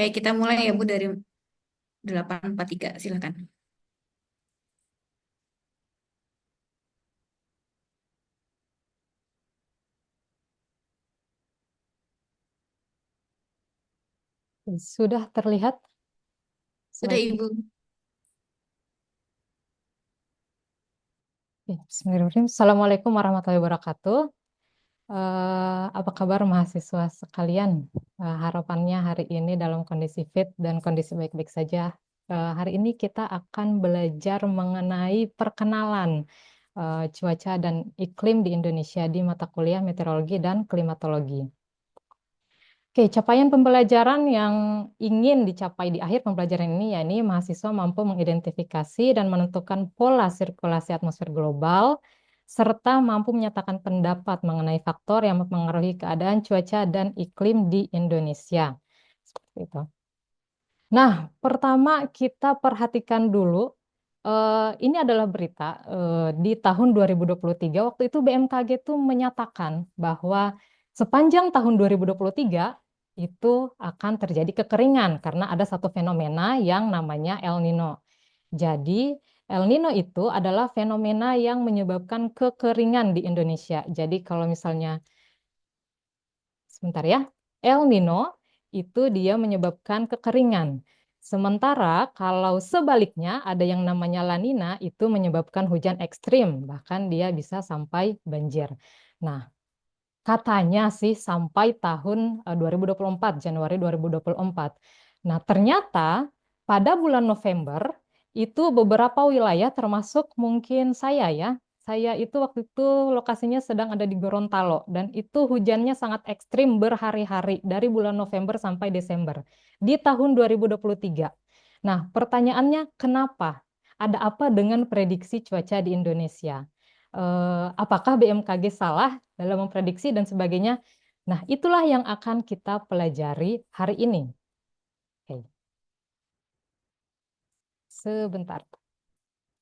Baik, kita mulai ya Bu dari 843. Silakan. Sudah terlihat Sudah slide. Ibu. Ya, Bismillahirrahmanirrahim. Assalamualaikum warahmatullahi wabarakatuh. Apa kabar mahasiswa sekalian? Harapannya hari ini dalam kondisi fit dan kondisi baik-baik saja. Hari ini kita akan belajar mengenai perkenalan cuaca dan iklim di Indonesia di mata kuliah meteorologi dan klimatologi. Oke, capaian pembelajaran yang ingin dicapai di akhir pembelajaran ini, yakni mahasiswa mampu mengidentifikasi dan menentukan pola sirkulasi atmosfer global, serta mampu menyatakan pendapat mengenai faktor yang mempengaruhi keadaan cuaca dan iklim di Indonesia. Seperti itu. Nah, pertama kita perhatikan dulu, ini adalah berita di tahun 2023, waktu itu BMKG itu menyatakan bahwa sepanjang tahun 2023 itu akan terjadi kekeringan karena ada satu fenomena yang namanya El Nino. Jadi, El Nino itu adalah fenomena yang menyebabkan kekeringan di Indonesia. Jadi, kalau misalnya sebentar ya. El Nino itu dia menyebabkan kekeringan. Sementara kalau sebaliknya ada yang namanya La Nina itu menyebabkan hujan ekstrim, bahkan dia bisa sampai banjir. Nah, katanya sih sampai tahun 2024, Januari 2024. Nah, ternyata pada bulan November itu beberapa wilayah termasuk mungkin saya ya. Saya itu waktu itu lokasinya sedang ada di Gorontalo dan itu hujannya sangat ekstrim berhari-hari dari bulan November sampai Desember di tahun 2023. Nah, pertanyaannya kenapa? Ada apa dengan prediksi cuaca di Indonesia? Apakah BMKG salah dalam memprediksi dan sebagainya? Nah, itulah yang akan kita pelajari hari ini. Oke, sebentar.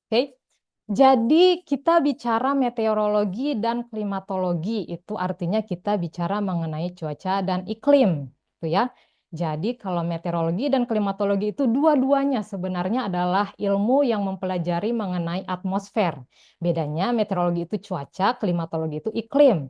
Oke, jadi kita bicara meteorologi dan klimatologi, itu artinya kita bicara mengenai cuaca dan iklim, gitu ya. Jadi kalau meteorologi dan klimatologi itu dua-duanya sebenarnya adalah ilmu yang mempelajari mengenai atmosfer. Bedanya meteorologi itu cuaca, klimatologi itu iklim.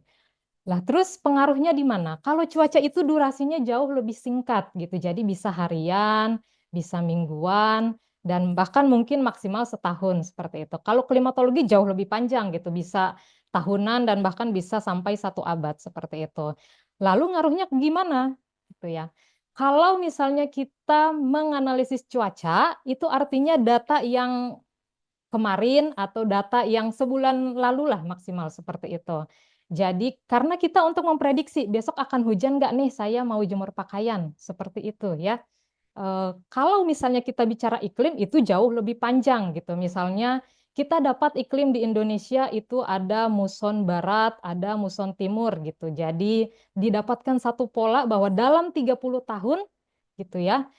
Lah terus pengaruhnya di mana? Kalau cuaca itu durasinya jauh lebih singkat gitu. Jadi bisa harian, bisa mingguan, dan bahkan mungkin maksimal setahun seperti itu. Kalau klimatologi jauh lebih panjang gitu, bisa tahunan dan bahkan bisa sampai 1 abad seperti itu. Lalu ngaruhnya gimana? Gitu ya. Kalau misalnya kita menganalisis cuaca, itu artinya data yang kemarin atau data yang sebulan lalu lah maksimal seperti itu. Jadi karena kita untuk memprediksi besok akan hujan nggak nih, saya mau jemur pakaian seperti itu ya. Kalau misalnya kita bicara iklim itu jauh lebih panjang gitu. Misalnya kita dapat iklim di Indonesia itu ada muson barat, ada muson timur gitu. Jadi didapatkan satu pola bahwa dalam 30 tahun gitu ya,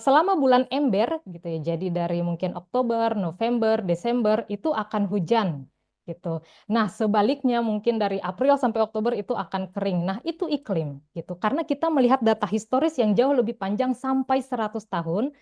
selama bulan ember gitu ya. Jadi dari mungkin Oktober, November, Desember itu akan hujan gitu. Nah, sebaliknya mungkin dari April sampai Oktober itu akan kering. Nah, itu iklim gitu. Karena kita melihat data historis yang jauh lebih panjang sampai 100 tahun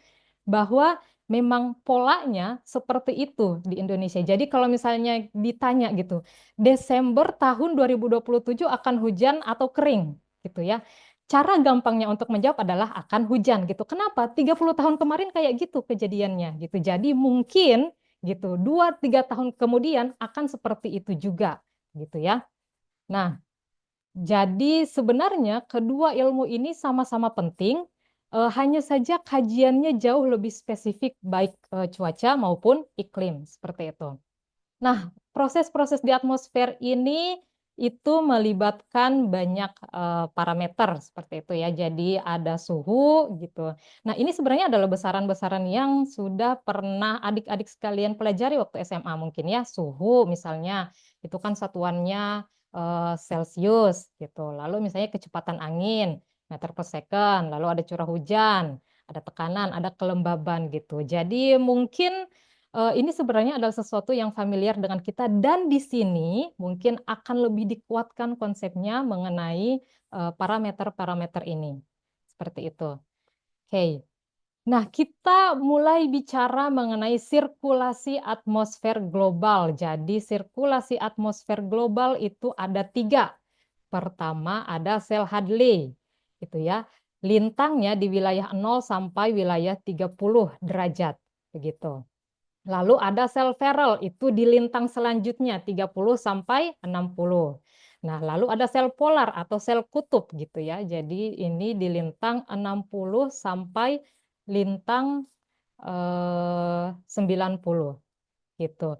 bahwa memang polanya seperti itu di Indonesia. Jadi kalau misalnya ditanya gitu, Desember tahun 2027 akan hujan atau kering gitu ya. Cara gampangnya untuk menjawab adalah akan hujan gitu. Kenapa? 30 tahun kemarin kayak gitu kejadiannya gitu. Jadi mungkin gitu 2-3 tahun kemudian akan seperti itu juga gitu ya. Nah, jadi sebenarnya kedua ilmu ini sama-sama penting, hanya saja kajiannya jauh lebih spesifik baik cuaca maupun iklim seperti itu. Nah, proses-proses di atmosfer ini itu melibatkan banyak parameter seperti itu ya. Jadi ada suhu gitu. Nah, ini sebenarnya adalah besaran-besaran yang sudah pernah adik-adik sekalian pelajari waktu SMA mungkin ya. Suhu misalnya itu kan satuannya Celcius gitu. Lalu misalnya kecepatan angin meter per second, lalu ada curah hujan, ada tekanan, ada kelembaban gitu. Jadi mungkin ini sebenarnya adalah sesuatu yang familiar dengan kita dan di sini mungkin akan lebih dikuatkan konsepnya mengenai parameter-parameter ini. Seperti itu. Oke. Nah, kita mulai bicara mengenai sirkulasi atmosfer global. Jadi, sirkulasi atmosfer global itu ada 3. Pertama, ada sel Hadley, gitu ya. Lintangnya di wilayah 0 sampai wilayah 30 derajat, begitu. Lalu ada sel Ferrel, itu di lintang selanjutnya 30 sampai 60. Nah, lalu ada sel polar atau sel kutub gitu ya. Jadi ini di lintang 60 sampai lintang 90 gitu.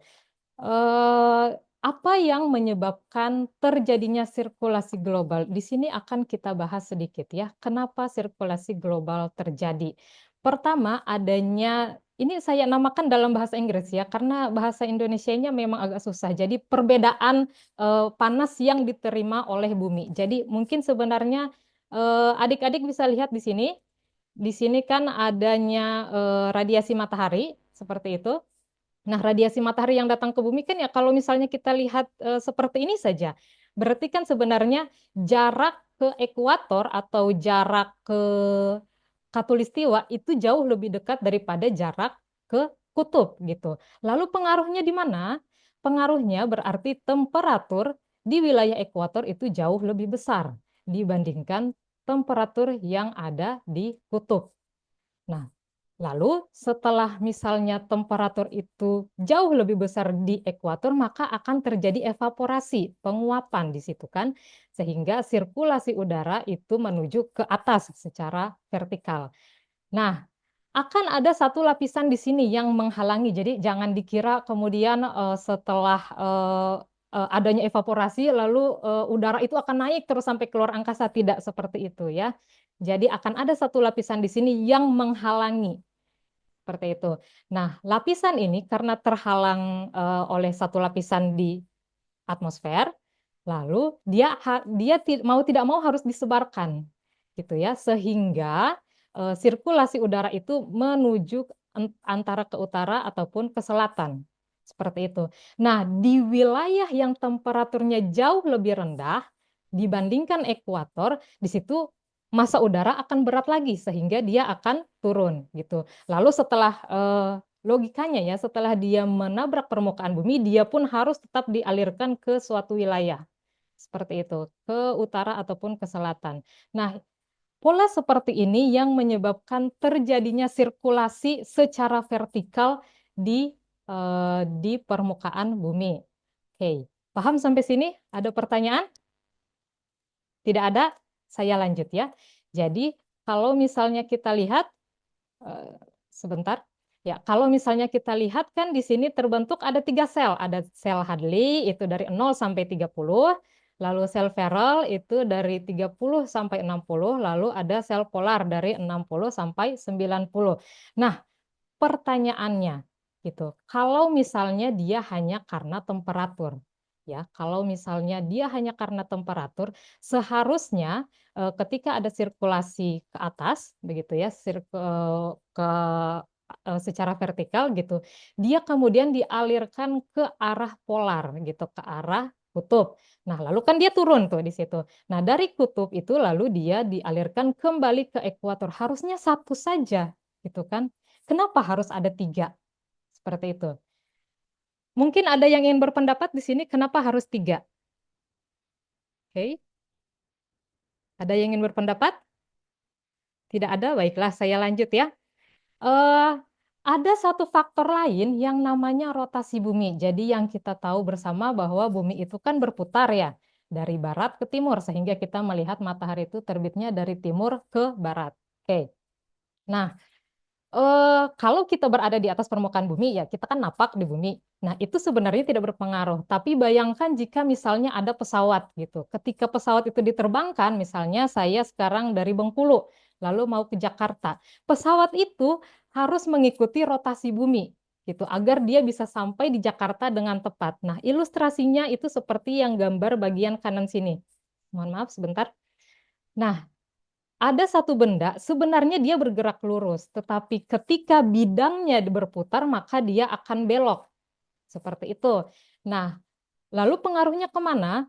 Eh, apa yang menyebabkan terjadinya sirkulasi global? Di sini akan kita bahas sedikit ya. Kenapa sirkulasi global terjadi? Pertama, adanya ini saya namakan dalam bahasa Inggris ya, karena bahasa Indonesianya memang agak susah. Jadi perbedaan panas yang diterima oleh bumi. Jadi mungkin sebenarnya adik-adik bisa lihat di sini. Di sini kan adanya radiasi matahari seperti itu. Nah, radiasi matahari yang datang ke bumi kan ya kalau misalnya kita lihat seperti ini saja, berarti kan sebenarnya jarak ke ekuator atau jarak ke khatulistiwa itu jauh lebih dekat daripada jarak ke kutub gitu. Lalu pengaruhnya di mana? Pengaruhnya berarti temperatur di wilayah ekuator itu jauh lebih besar dibandingkan temperatur yang ada di kutub. Nah, lalu setelah misalnya temperatur itu jauh lebih besar di ekuator, maka akan terjadi evaporasi, penguapan di situ kan, sehingga sirkulasi udara itu menuju ke atas secara vertikal. Nah, akan ada satu lapisan di sini yang menghalangi. Jadi jangan dikira kemudian setelah adanya evaporasi lalu udara itu akan naik terus sampai keluar angkasa. Tidak seperti itu ya. Jadi akan ada satu lapisan di sini yang menghalangi seperti itu. Nah, lapisan ini karena terhalang oleh satu lapisan di atmosfer, lalu dia mau tidak mau harus disebarkan, gitu ya, sehingga sirkulasi udara itu menuju antara ke utara ataupun ke selatan, seperti itu. Nah, di wilayah yang temperaturnya jauh lebih rendah dibandingkan ekuator, di situ massa udara akan berat lagi sehingga dia akan turun, gitu. Lalu setelah logikanya ya, setelah dia menabrak permukaan bumi, dia pun harus tetap dialirkan ke suatu wilayah. Seperti itu, ke utara ataupun ke selatan. Nah, pola seperti ini yang menyebabkan terjadinya sirkulasi secara vertikal di permukaan bumi. Oke, paham sampai sini? Ada pertanyaan? Tidak ada? Saya lanjut ya. Jadi, kalau misalnya kita lihat Eh, sebentar. Ya, kalau misalnya kita lihat kan di sini terbentuk ada 3 sel. Ada sel Hadley itu dari 0 sampai 30, lalu sel Ferrel itu dari 30 sampai 60, lalu ada sel polar dari 60 sampai 90. Nah, pertanyaannya gitu. Kalau misalnya dia hanya karena temperatur, ya, kalau misalnya dia hanya karena temperatur, seharusnya ketika ada sirkulasi ke atas, begitu ya, secara vertikal gitu, dia kemudian dialirkan ke arah polar gitu, ke arah kutub. Nah, lalu kan dia turun tuh di situ. Nah, dari kutub itu lalu dia dialirkan kembali ke ekuator. Harusnya satu saja, gitu kan? Kenapa harus ada 3? Seperti itu. Mungkin ada yang ingin berpendapat di sini, kenapa harus 3? Oke, ada yang ingin berpendapat? Tidak ada? Baiklah, saya lanjut ya. Eh, ada satu faktor lain yang namanya rotasi bumi. Jadi yang kita tahu bersama bahwa bumi itu kan berputar ya, dari barat ke timur, sehingga kita melihat matahari itu terbitnya dari timur ke barat. Oke, nah kalau kita berada di atas permukaan bumi, ya kita kan napak di bumi. Nah, itu sebenarnya tidak berpengaruh. Tapi bayangkan jika misalnya ada pesawat gitu. Ketika pesawat itu diterbangkan, misalnya saya sekarang dari Bengkulu, lalu mau ke Jakarta. Pesawat itu harus mengikuti rotasi bumi gitu, agar dia bisa sampai di Jakarta dengan tepat. Nah, ilustrasinya itu seperti yang gambar bagian kanan sini. Mohon maaf sebentar. Nah, ada satu benda sebenarnya dia bergerak lurus, tetapi ketika bidangnya berputar maka dia akan belok. Seperti itu. Nah, lalu pengaruhnya kemana?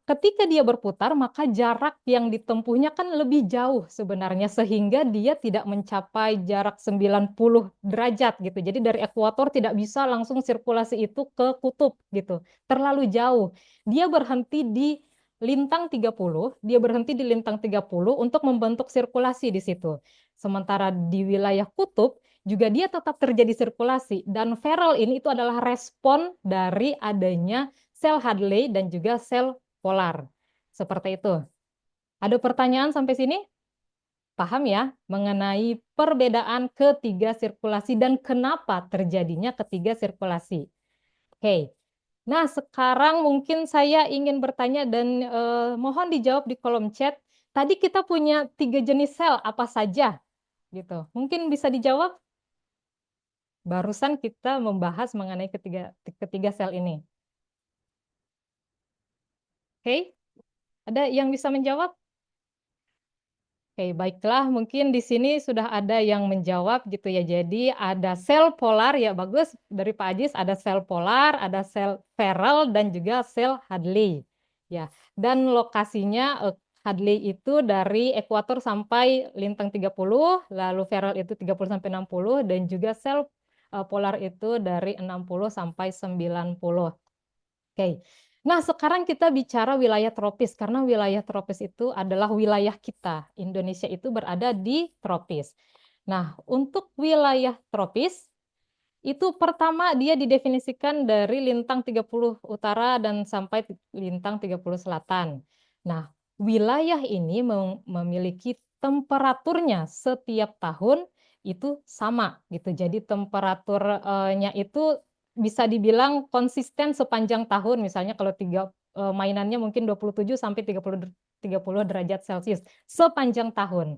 ketika dia berputar, maka jarak yang ditempuhnya kan lebih jauh sebenarnya, sehingga dia tidak mencapai jarak 90 derajat gitu. Jadi dari ekuator tidak bisa langsung sirkulasi itu ke kutub gitu. Terlalu jauh. Dia berhenti di lintang 30, dia berhenti di lintang 30 untuk membentuk sirkulasi di situ. Sementara di wilayah kutub juga dia tetap terjadi sirkulasi, dan Ferrel ini itu adalah respon dari adanya sel Hadley dan juga sel polar. Seperti itu. Ada pertanyaan sampai sini? Paham ya mengenai perbedaan ketiga sirkulasi dan kenapa terjadinya ketiga sirkulasi. Oke. Nah, sekarang mungkin saya ingin bertanya dan mohon dijawab di kolom chat. Tadi kita punya 3 jenis sel apa saja gitu. Mungkin bisa dijawab? Barusan kita membahas mengenai ketiga sel ini. Oke, ada yang bisa menjawab? Oke, baiklah. Mungkin di sini sudah ada yang menjawab gitu ya. Jadi ada sel polar ya, bagus dari Pak Ajis. Ada sel polar, ada sel Ferrel dan juga sel Hadley. Ya, dan lokasinya Hadley itu dari ekuator sampai lintang 30, lalu Ferrel itu 30 sampai 60, dan juga sel polar itu dari 60 sampai 90. Oke. Nah, sekarang kita bicara wilayah tropis karena wilayah tropis itu adalah wilayah kita. Indonesia itu berada di tropis. Nah, untuk wilayah tropis itu pertama dia didefinisikan dari lintang 30 utara dan sampai lintang 30 selatan. Nah, wilayah ini memiliki temperaturnya setiap tahun itu sama gitu. Jadi temperaturnya itu bisa dibilang konsisten sepanjang tahun. Misalnya kalau mainannya mungkin 27 sampai 30 derajat Celcius sepanjang tahun.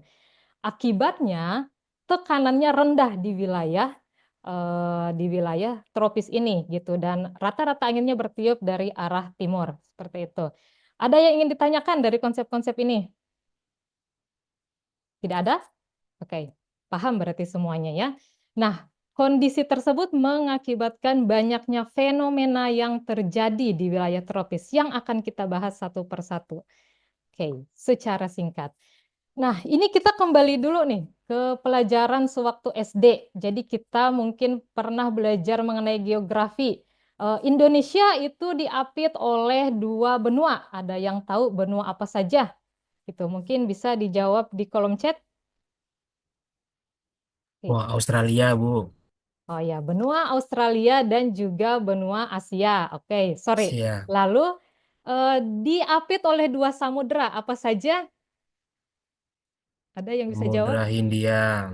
Akibatnya tekanannya rendah di wilayah tropis ini gitu, dan rata-rata anginnya bertiup dari arah timur seperti itu. Ada yang ingin ditanyakan dari konsep-konsep ini? Tidak ada? Oke, paham berarti semuanya ya. Nah, kondisi tersebut mengakibatkan banyaknya fenomena yang terjadi di wilayah tropis yang akan kita bahas satu persatu. Oke, secara singkat. Nah, ini kita kembali dulu nih ke pelajaran sewaktu SD. Jadi kita mungkin pernah belajar mengenai geografi. Indonesia itu diapit oleh 2 benua. Ada yang tahu benua apa saja? Itu mungkin bisa dijawab di kolom chat. Oke. Wah, Australia, Bu. Oh ya, benua Australia dan juga benua Asia. Oke, sorry. Siap. Lalu diapit oleh 2 samudera apa saja? Ada yang bisa jawab? Samudra Hindia.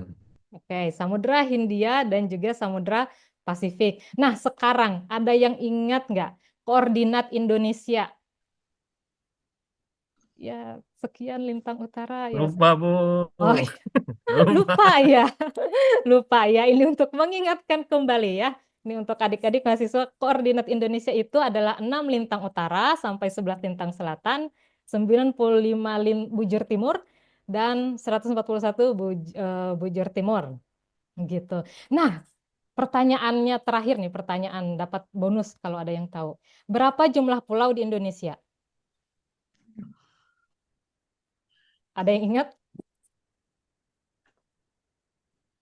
Oke, Samudra Hindia dan juga Samudra Pasifik. Nah, sekarang ada yang ingat nggak koordinat Indonesia? Ya, sekian lintang utara ya. Lupa, Bu. Oh, Lupa. lupa ya. Lupa ya. Ini untuk mengingatkan kembali ya. Ini untuk adik-adik mahasiswa, koordinat Indonesia itu adalah 6 lintang utara sampai 11 lintang selatan, 95 bujur timur, dan 141 bujur timur. Gitu. Nah, pertanyaannya terakhir nih, pertanyaan dapat bonus kalau ada yang tahu. Berapa jumlah pulau di Indonesia? Ada yang ingat?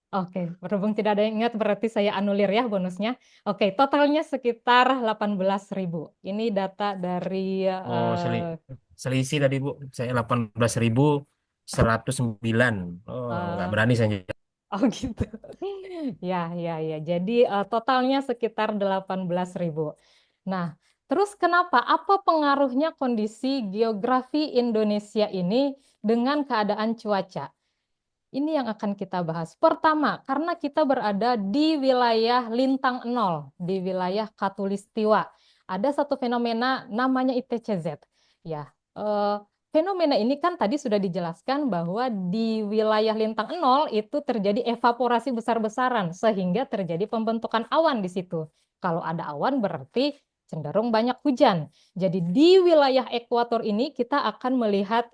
Oke, berhubung tidak ada yang ingat berarti saya anulir ya bonusnya. Oke, totalnya sekitar 18.000. Ini data dari Oh, selisih tadi, Bu. Saya 18.109. Oh, nggak eh, berani saya. oh gitu. Ya, ya, ya. Jadi totalnya sekitar 18.000. Nah, terus kenapa? Apa pengaruhnya kondisi geografi Indonesia ini dengan keadaan cuaca? Ini yang akan kita bahas. Pertama, karena kita berada di wilayah lintang nol, di wilayah Katulistiwa. Ada satu fenomena namanya IPCZ. Ya, fenomena ini kan tadi sudah dijelaskan bahwa di wilayah lintang nol itu terjadi evaporasi besar-besaran sehingga terjadi pembentukan awan di situ. Kalau ada awan berarti cenderung banyak hujan. Jadi di wilayah ekuator ini kita akan melihat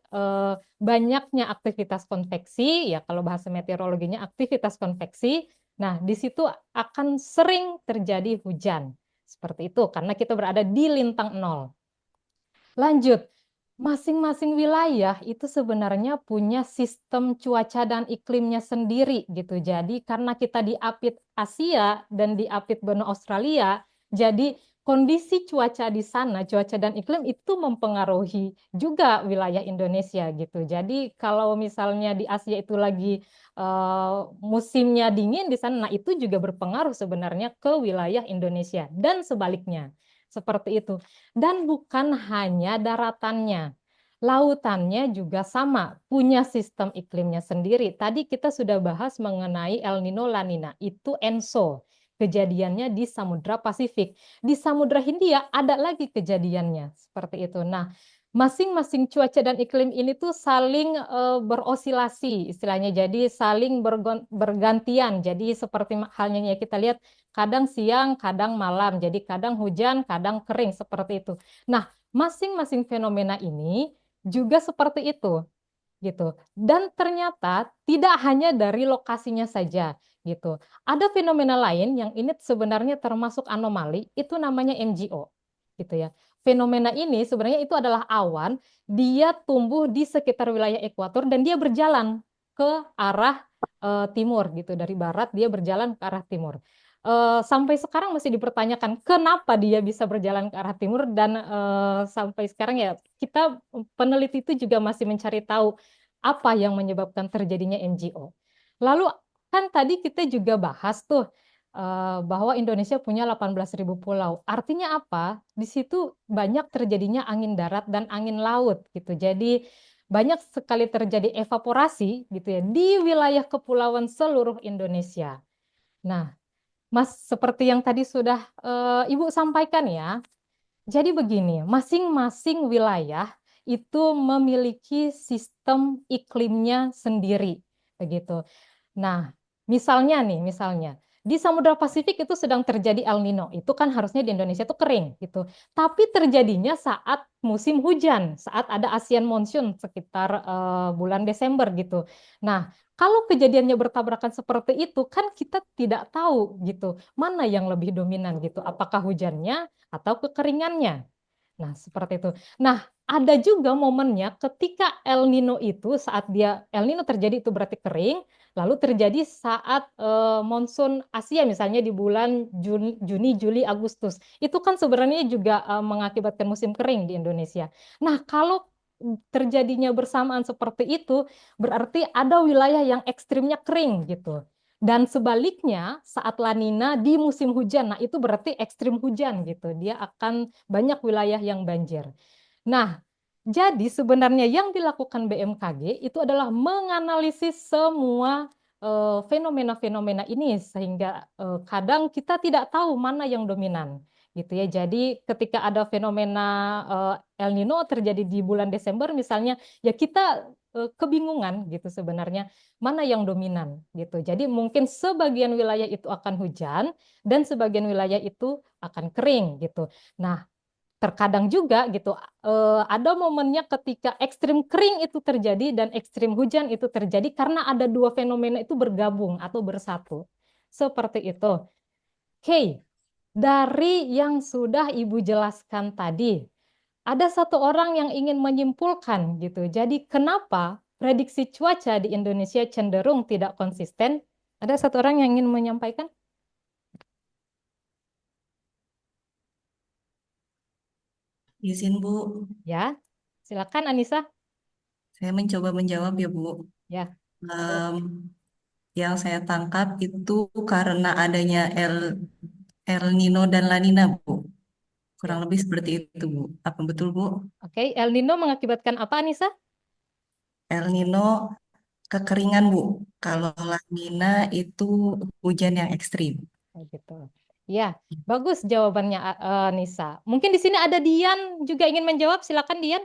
banyaknya aktivitas konveksi, ya kalau bahasa meteorologinya aktivitas konveksi. Nah, di situ akan sering terjadi hujan. Seperti itu, karena kita berada di lintang nol. Lanjut, masing-masing wilayah itu sebenarnya punya sistem cuaca dan iklimnya sendiri gitu. Jadi karena kita diapit Asia dan diapit benua Australia, jadi kondisi cuaca di sana, cuaca dan iklim itu mempengaruhi juga wilayah Indonesia gitu. Jadi kalau misalnya di Asia itu lagi musimnya dingin di sana, nah itu juga berpengaruh sebenarnya ke wilayah Indonesia dan sebaliknya. Seperti itu. Dan bukan hanya daratannya, lautannya juga sama, punya sistem iklimnya sendiri. Tadi kita sudah bahas mengenai El Nino La Nina, itu ENSO. Kejadiannya di Samudra Pasifik. Di Samudra Hindia ada lagi kejadiannya, seperti itu. Nah, masing-masing cuaca dan iklim ini tuh saling berosilasi, istilahnya. Jadi saling bergantian. Jadi seperti halnya ya kita lihat kadang siang, kadang malam. Jadi kadang hujan, kadang kering seperti itu. Nah, masing-masing fenomena ini juga seperti itu gitu. Dan ternyata tidak hanya dari lokasinya saja gitu. Ada fenomena lain yang ini sebenarnya termasuk anomali, itu namanya MGO gitu ya. Fenomena ini sebenarnya itu adalah awan, dia tumbuh di sekitar wilayah ekuator dan dia berjalan ke arah timur gitu. Dari barat dia berjalan ke arah timur. Sampai sekarang masih dipertanyakan kenapa dia bisa berjalan ke arah timur dan sampai sekarang ya kita peneliti itu juga masih mencari tahu apa yang menyebabkan terjadinya MGO. Lalu kan tadi kita juga bahas tuh bahwa Indonesia punya 18.000 pulau. Artinya apa? Di situ banyak terjadinya angin darat dan angin laut gitu. Jadi banyak sekali terjadi evaporasi gitu ya di wilayah kepulauan seluruh Indonesia. Nah, Mas, seperti yang tadi sudah Ibu sampaikan ya, jadi begini, masing-masing wilayah itu memiliki sistem iklimnya sendiri, begitu. Nah, misalnya di Samudra Pasifik itu sedang terjadi El Nino. Itu kan harusnya di Indonesia itu kering gitu. Tapi terjadinya saat musim hujan, saat ada Asian monsoon sekitar bulan Desember gitu. Nah, kalau kejadiannya bertabrakan seperti itu kan kita tidak tahu gitu, mana yang lebih dominan gitu. Apakah hujannya atau kekeringannya? Nah, seperti itu. Nah, ada juga momennya ketika El Nino itu saat dia El Nino terjadi itu berarti kering, lalu terjadi saat monsun Asia misalnya di bulan Juni, Juli, Agustus. Itu kan sebenarnya juga mengakibatkan musim kering di Indonesia. Nah, kalau terjadinya bersamaan seperti itu, berarti ada wilayah yang ekstrimnya kering gitu. Dan sebaliknya saat La Nina di musim hujan, nah itu berarti ekstrim hujan gitu. Dia akan banyak wilayah yang banjir. Nah, jadi sebenarnya yang dilakukan BMKG itu adalah menganalisis semua fenomena-fenomena ini sehingga kadang kita tidak tahu mana yang dominan gitu ya. Jadi ketika ada fenomena El Nino terjadi di bulan Desember misalnya, ya kita kebingungan gitu sebenarnya mana yang dominan gitu. Jadi mungkin sebagian wilayah itu akan hujan dan sebagian wilayah itu akan kering gitu. Nah, terkadang juga gitu ada momennya ketika ekstrim kering itu terjadi dan ekstrim hujan itu terjadi karena ada dua fenomena itu bergabung atau bersatu. Seperti itu. Oke, dari yang sudah Ibu jelaskan tadi, ada satu orang yang ingin menyimpulkan gitu. Jadi kenapa prediksi cuaca di Indonesia cenderung tidak konsisten? Ada satu orang yang ingin menyampaikan? Izin Bu, Ya, silakan Anissa. saya mencoba menjawab ya Bu. Ya. Em, yang saya tangkap itu karena adanya El Nino dan La Nina Bu. Kurang Ya. lebih seperti itu Bu. Apa betul Bu? Oke, El Nino mengakibatkan apa, Anissa? El Nino kekeringan Bu. Kalau La Nina itu hujan yang ekstrim. Oh, gitu. Ya, bagus jawabannya Nisa. Mungkin di sini ada Dian juga ingin menjawab. Silakan Dian.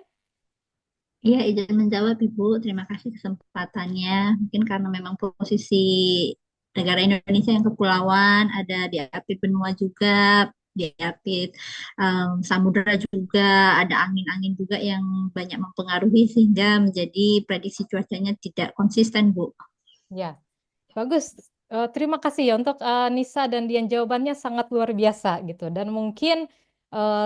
Iya, izin menjawab Ibu. Terima kasih kesempatannya. Mungkin karena memang posisi negara Indonesia yang kepulauan, ada diapit benua juga, diapit samudra juga, ada angin-angin juga yang banyak mempengaruhi sehingga menjadi prediksi cuacanya tidak konsisten, Bu. Ya, bagus. Terima kasih ya untuk Nisa dan Dian jawabannya sangat luar biasa gitu. Dan mungkin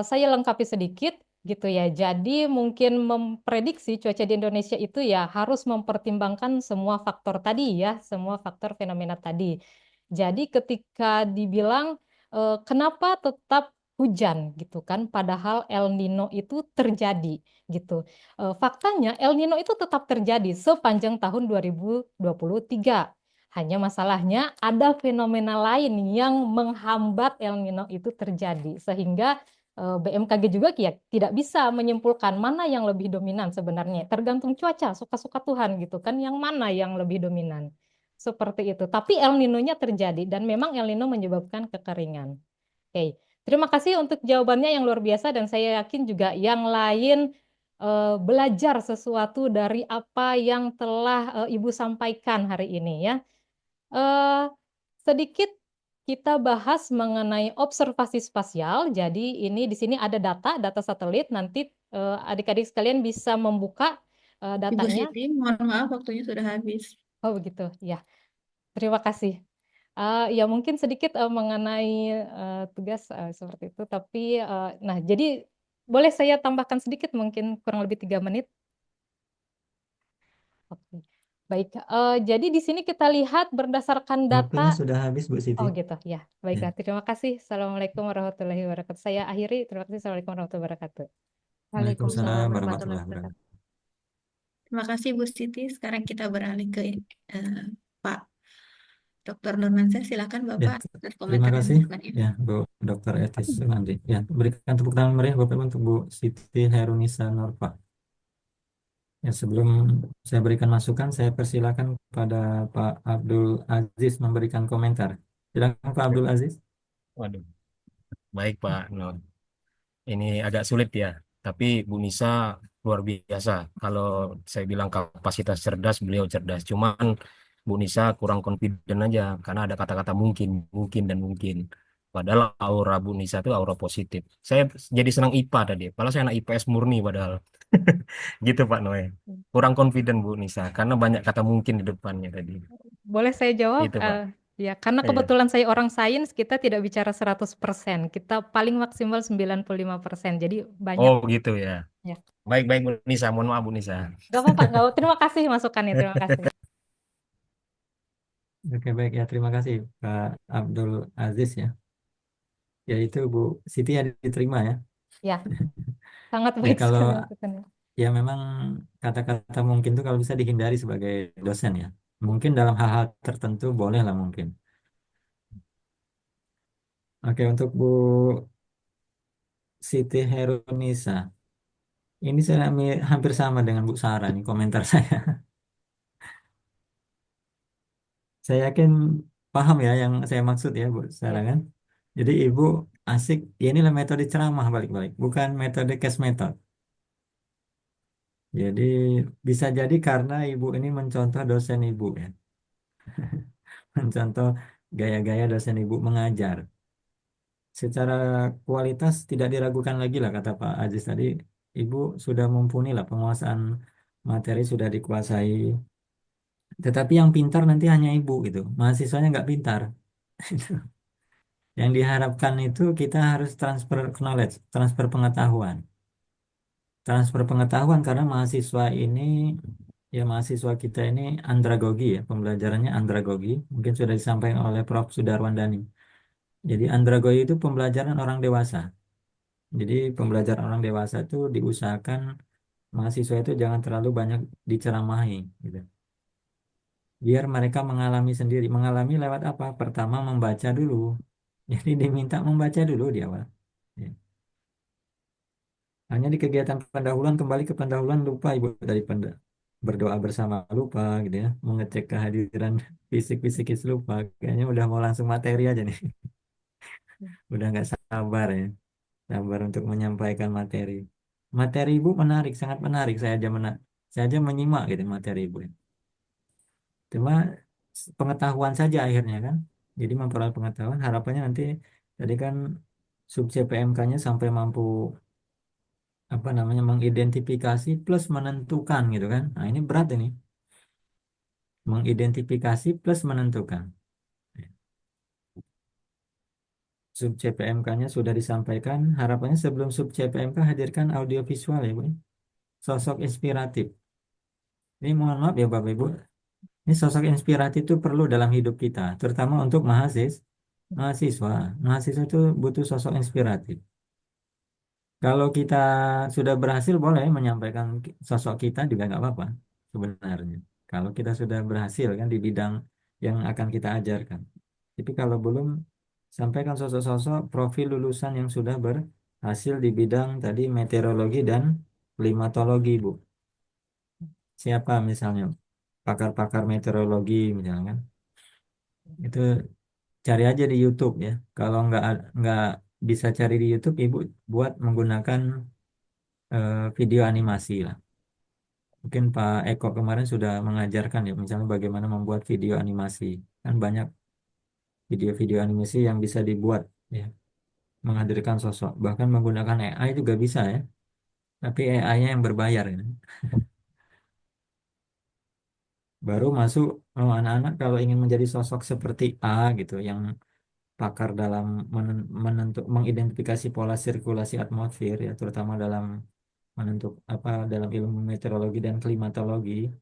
saya lengkapi sedikit. gitu ya. Jadi mungkin memprediksi cuaca di Indonesia itu ya harus mempertimbangkan semua faktor tadi ya, semua faktor fenomena tadi. Jadi ketika dibilang kenapa tetap hujan gitu kan, padahal El Nino itu terjadi gitu. Faktanya El Nino itu tetap terjadi sepanjang tahun 2023. Hanya masalahnya ada fenomena lain yang menghambat El Nino itu terjadi sehingga BMKG juga ya tidak bisa menyimpulkan mana yang lebih dominan sebenarnya. Tergantung cuaca, suka-suka Tuhan gitu kan, yang mana yang lebih dominan. Seperti itu. Tapi El Nino-nya terjadi dan memang El Nino menyebabkan kekeringan. Oke, terima kasih untuk jawabannya yang luar biasa dan saya yakin juga yang lain belajar sesuatu dari apa yang telah Ibu sampaikan hari ini ya. Eh, Sedikit kita bahas mengenai observasi spasial. Jadi ini di sini ada data satelit. Nanti adik-adik sekalian bisa membuka Ibu datanya. Siti, mohon maaf waktunya sudah habis. Oh begitu, ya. Terima kasih. Ya mungkin sedikit mengenai tugas seperti itu. Tapi, nah jadi boleh saya tambahkan sedikit mungkin kurang lebih 3 menit. Oke. Baik, jadi di sini kita lihat berdasarkan data. Waktunya sudah habis, Bu Siti. Oh gitu, ya. Ya. Baiklah, terima kasih. Assalamualaikum warahmatullahi wabarakatuh. Saya akhiri. Terima kasih. Assalamualaikum warahmatullahi wabarakatuh. Waalaikumsalam Waalaikumsalam warahmatullahi warahmatullahi wabarakatuh. wabarakatuh. Terima kasih Bu Siti. Sekarang kita beralih ke Pak Dr. Nurmansyah. Silakan Ya, Bapak atas terima komentar dan kasih masukannya. ya Bu Dr. Etis Sumandi. Ya, berikan tepuk tangan meriah Bapak Ibu untuk Bu Siti Hairunisa Nurfa. Ya, sebelum saya berikan masukan, saya persilakan kepada Pak Abdul Aziz memberikan komentar. Silakan Pak Abdul Aziz. Waduh, baik Pak Nur. Ini agak sulit ya, tapi Bu Nisa luar biasa. Kalau saya bilang kapasitas cerdas, beliau cerdas. Cuman Bu Nisa kurang confident aja, karena ada kata-kata mungkin, mungkin dan mungkin. Padahal aura Bu Nisa itu aura positif. Saya jadi senang IPA tadi, padahal saya anak IPS murni padahal. Gitu Pak Noe. Kurang confident Bu Nisa, karena banyak kata mungkin di depannya tadi. Boleh saya jawab? Itu Pak. Ya, karena Iya. kebetulan saya orang sains, kita tidak bicara 100%. Kita paling maksimal 95%. Jadi banyak. Oh gitu ya. Ya. Baik-baik Bu Nisa, mohon maaf Bu Nisa. Gak apa-apa, terima kasih masukannya. Terima kasih. Oke, baik ya. Terima kasih Pak Abdul Aziz ya. Ya, itu Bu Siti ya diterima ya. Ya, sangat Ya, baik kalau sekali masukannya. ya memang kata-kata mungkin itu kalau bisa dihindari sebagai dosen ya. Mungkin dalam hal-hal tertentu boleh lah mungkin. Oke, untuk Bu Siti Herunisa. Ini saya hampir sama dengan Bu Sarah nih komentar saya. Saya yakin paham ya yang saya maksud ya Bu Sarah Ya. kan. Jadi Ibu asik, ya inilah metode ceramah balik-balik, bukan metode case method. Jadi bisa jadi karena Ibu ini mencontoh dosen Ibu ya. Mencontoh gaya-gaya dosen Ibu mengajar. Secara kualitas tidak diragukan lagi lah kata Pak Aziz tadi. Ibu sudah mumpuni lah penguasaan materi sudah dikuasai. Tetapi yang pintar nanti hanya Ibu gitu. Mahasiswanya nggak pintar. Yang diharapkan itu kita harus transfer knowledge, transfer pengetahuan. Transfer pengetahuan karena mahasiswa ini, ya mahasiswa kita ini andragogi ya, pembelajarannya andragogi. Mungkin sudah disampaikan oleh Prof. Sudarwandani. Jadi andragogi itu pembelajaran orang dewasa. Jadi pembelajaran orang dewasa itu diusahakan mahasiswa itu jangan terlalu banyak diceramahi gitu. Biar mereka mengalami sendiri. Mengalami lewat apa? Pertama membaca dulu. Jadi diminta membaca dulu di awal. Ya. Hanya di kegiatan pendahuluan kembali ke pendahuluan lupa ibu dari berdoa bersama lupa gitu ya. Mengecek kehadiran fisik fisikis lupa. Kayaknya udah mau langsung materi aja nih. Udah nggak sabar ya. Sabar untuk menyampaikan materi. Materi ibu menarik, sangat menarik. Saya aja menyimak gitu materi ibu. Cuma pengetahuan saja akhirnya kan. Jadi memperoleh pengetahuan. Harapannya nanti tadi kan sub CPMK-nya sampai mampu apa namanya mengidentifikasi plus menentukan gitu kan. Nah, ini berat ini. Mengidentifikasi plus menentukan. Sub CPMK-nya sudah disampaikan. Harapannya sebelum sub CPMK hadirkan audio visual ya Bu. Sosok inspiratif. Ini mohon maaf ya Bapak Ibu. Ini sosok inspiratif itu perlu dalam hidup kita, terutama untuk mahasiswa. Mahasiswa itu butuh sosok inspiratif. Kalau kita sudah berhasil boleh menyampaikan sosok kita juga nggak apa-apa sebenarnya. Kalau kita sudah berhasil kan di bidang yang akan kita ajarkan. Tapi kalau belum, sampaikan sosok-sosok profil lulusan yang sudah berhasil di bidang tadi meteorologi dan klimatologi, Bu. Siapa misalnya pakar-pakar meteorologi misalnya kan? Itu cari aja di YouTube ya. Kalau nggak bisa cari di YouTube, Ibu buat menggunakan video animasi lah. Mungkin Pak Eko kemarin sudah mengajarkan ya, misalnya bagaimana membuat video animasi. Kan banyak video-video animasi yang bisa dibuat ya, menghadirkan sosok. Bahkan menggunakan AI juga bisa ya. Tapi AI-nya yang berbayar ya. Baru masuk anak-anak kalau ingin menjadi sosok seperti A gitu, yang pakar dalam mengidentifikasi pola sirkulasi atmosfer ya, terutama dalam dalam ilmu meteorologi dan klimatologi,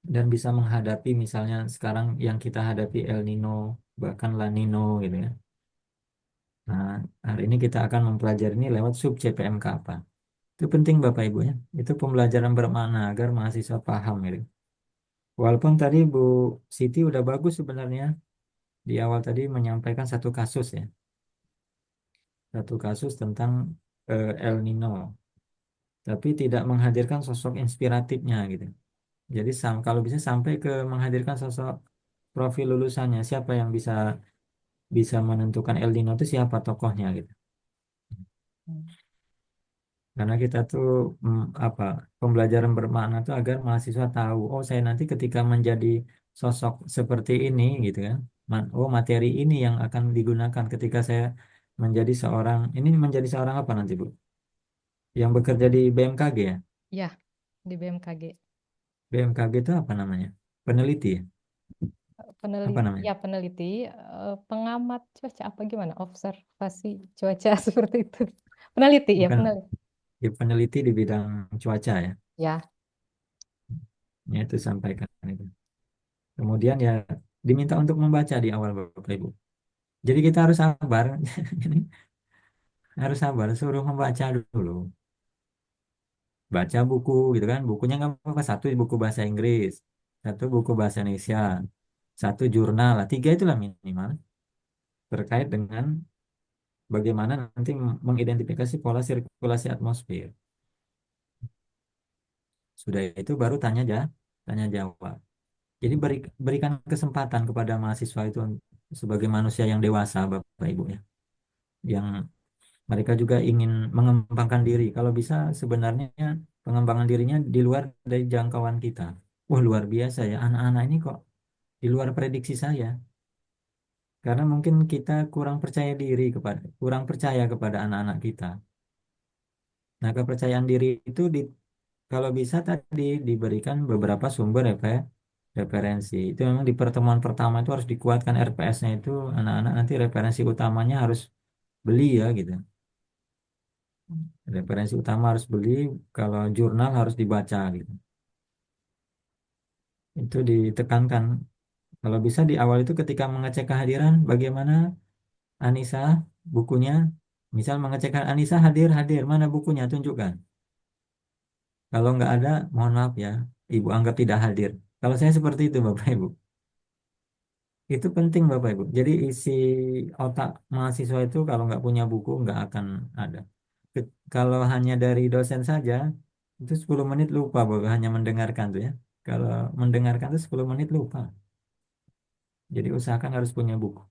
dan bisa menghadapi misalnya sekarang yang kita hadapi El Nino bahkan La Nino gitu ya. Nah, hari ini kita akan mempelajari ini lewat sub CPMK apa. Itu penting Bapak Ibu ya. Itu pembelajaran bermakna agar mahasiswa paham gitu. Walaupun tadi Bu Siti udah bagus sebenarnya di awal tadi menyampaikan satu kasus ya. Satu kasus tentang El Nino, tapi tidak menghadirkan sosok inspiratifnya gitu. Jadi kalau bisa sampai ke menghadirkan sosok profil lulusannya, siapa yang bisa bisa menentukan El Nino itu siapa tokohnya gitu. Karena kita tuh apa, pembelajaran bermakna tuh agar mahasiswa tahu, oh saya nanti ketika menjadi sosok seperti ini gitu kan, oh materi ini yang akan digunakan ketika saya menjadi seorang apa nanti Bu? Yang bekerja di BMKG ya? Ya, di BMKG. BMKG itu apa namanya? Peneliti ya? Apa Peneliti, namanya? ya peneliti, pengamat cuaca apa gimana? Observasi cuaca seperti itu. Peneliti, ya Bukan, peneliti. ya, peneliti di bidang cuaca ya. Ya, Ya itu sampaikan itu. Kemudian ya diminta untuk membaca di awal Bapak Ibu. Jadi kita harus sabar. Ini harus sabar, suruh membaca dulu. Baca buku gitu kan. Bukunya nggak apa-apa. Satu buku bahasa Inggris, satu buku bahasa Indonesia, satu jurnal lah. Tiga itulah minimal. Terkait dengan bagaimana nanti mengidentifikasi pola sirkulasi atmosfer. Sudah itu baru tanya jawab. Jadi berikan kesempatan kepada mahasiswa itu sebagai manusia yang dewasa, Bapak Ibu ya, yang mereka juga ingin mengembangkan diri. Kalau bisa sebenarnya pengembangan dirinya di luar dari jangkauan kita. Wah, luar biasa ya, anak-anak ini kok di luar prediksi saya. Karena mungkin kita kurang percaya kepada anak-anak kita. Nah, kepercayaan diri itu kalau bisa tadi diberikan beberapa sumber referensi. Itu memang di pertemuan pertama itu harus dikuatkan RPS-nya itu, anak-anak nanti referensi utamanya harus beli ya gitu. Referensi utama harus beli, kalau jurnal harus dibaca gitu. Itu ditekankan. Kalau bisa di awal itu ketika mengecek kehadiran, bagaimana Anissa bukunya, misal mengecek Anissa hadir, hadir, mana bukunya, tunjukkan. Kalau nggak ada, mohon maaf ya, Ibu anggap tidak hadir. Kalau saya seperti itu Bapak Ibu. Itu penting Bapak Ibu. Jadi isi otak mahasiswa itu kalau nggak punya buku nggak akan ada. Kalau hanya dari dosen saja, itu 10 menit lupa Bapak, hanya mendengarkan tuh ya. Kalau mendengarkan itu 10 menit lupa. Jadi usahakan harus punya buku.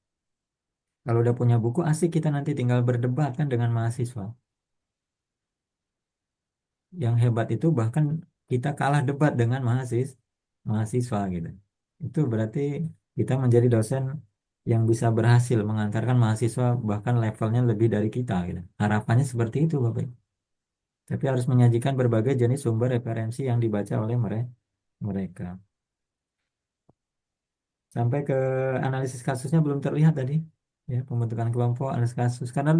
Kalau udah punya buku, asik kita nanti tinggal berdebat kan dengan mahasiswa. Yang hebat itu bahkan kita kalah debat dengan mahasiswa gitu. Itu berarti kita menjadi dosen yang bisa berhasil mengantarkan mahasiswa bahkan levelnya lebih dari kita gitu. Harapannya seperti itu Bapak Ibu. Tapi harus menyajikan berbagai jenis sumber referensi yang dibaca oleh mereka. Sampai ke analisis kasusnya belum terlihat tadi. Ya, pembentukan kelompok, analis kasus. Karena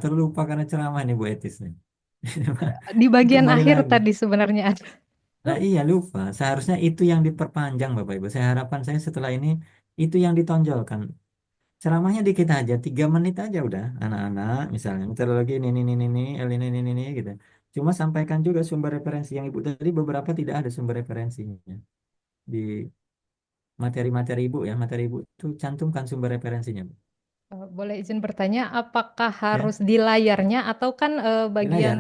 terlupa karena ceramah nih Bu Etis nih. Di bagian Kembali akhir lagi. tadi sebenarnya ada. Nah iya lupa. Seharusnya itu yang diperpanjang Bapak Ibu. Saya harapan saya setelah ini itu yang ditonjolkan. Ceramahnya dikit aja, 3 menit aja udah. Anak-anak misalnya, meteorologi ini, El ini, gitu. Cuma sampaikan juga sumber referensi yang Ibu tadi beberapa tidak ada sumber referensinya. Di materi-materi Ibu ya, materi Ibu itu cantumkan sumber referensinya, Bu. Boleh izin bertanya, apakah Ya, harus di layarnya atau kan di bagian, layar,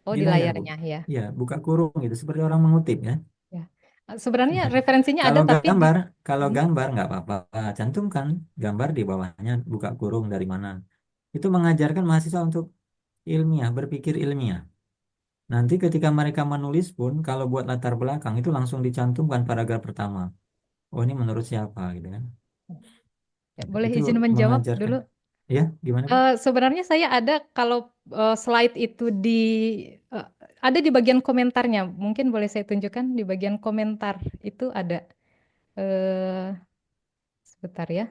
oh di di layar Bu. layarnya ya. Ya, buka kurung gitu, seperti orang mengutip ya. Ya. Sebenarnya referensinya ada Kalau tapi di gambar, kalau Hmm. gambar nggak apa-apa, cantumkan gambar di bawahnya, buka kurung dari mana. Itu mengajarkan mahasiswa untuk ilmiah, berpikir ilmiah. Nanti ketika mereka menulis pun, kalau buat latar belakang itu langsung dicantumkan paragraf pertama. Oh ini menurut siapa gitu kan? Ya, boleh Itu izin menjawab mengajarkan. dulu. Ya, gimana Bu? Sebenarnya saya ada kalau slide itu eh, ada di bagian komentarnya. Mungkin boleh saya tunjukkan di bagian komentar itu ada. eh Sebentar ya.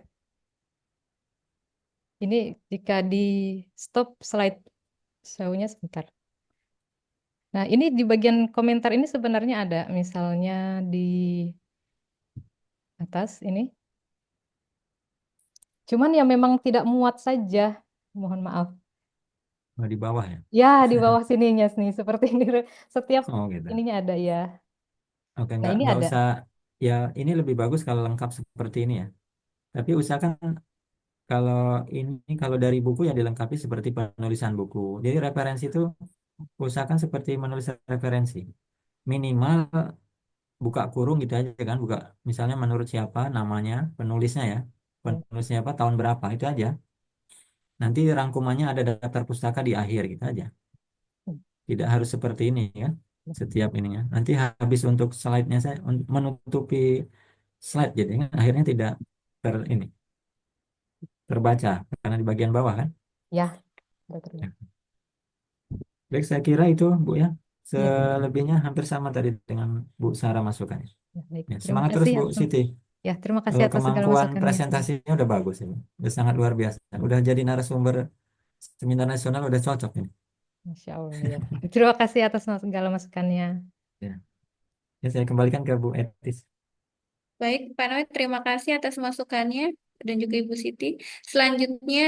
Ini jika di stop slide show-nya sebentar. Nah, ini di bagian komentar ini sebenarnya ada, misalnya di atas ini. Cuman ya memang tidak muat saja. Mohon maaf. Oh, di bawah ya. Ya, di bawah sininya nih seperti ini. Setiap Oh gitu. ininya ada ya. Oke, Nah, ini nggak ada. usah. Ya, ini lebih bagus kalau lengkap seperti ini ya. Tapi usahakan kalau kalau dari buku ya dilengkapi seperti penulisan buku. Jadi referensi itu usahakan seperti menulis referensi. Minimal buka kurung gitu aja kan, buka misalnya menurut siapa namanya penulisnya ya. Penulisnya apa tahun berapa itu aja. Nanti rangkumannya ada daftar pustaka di akhir gitu aja. Tidak harus seperti ini ya. Setiap ininya. Nanti habis untuk slide-nya saya menutupi slide jadi kan akhirnya tidak ini terbaca karena di bagian bawah kan. Ya, betul. Ya. Baik, saya kira itu Bu ya. Ya, Selebihnya hampir sama tadi dengan Bu Sarah masukannya. ya, baik. Ya, Terima semangat terus kasih Bu atas Siti. ya, terima kasih Kalau atas segala kemampuan masukannya. presentasinya udah bagus ya, Bu. Udah sangat luar biasa. Udah jadi narasumber seminar nasional udah cocok ini. Masya Allah ya. Terima kasih atas segala masukannya. Ya. Ya, saya kembalikan ke Bu Etis. Baik, Pak Noe, terima kasih atas masukannya dan juga Ibu Siti. Selanjutnya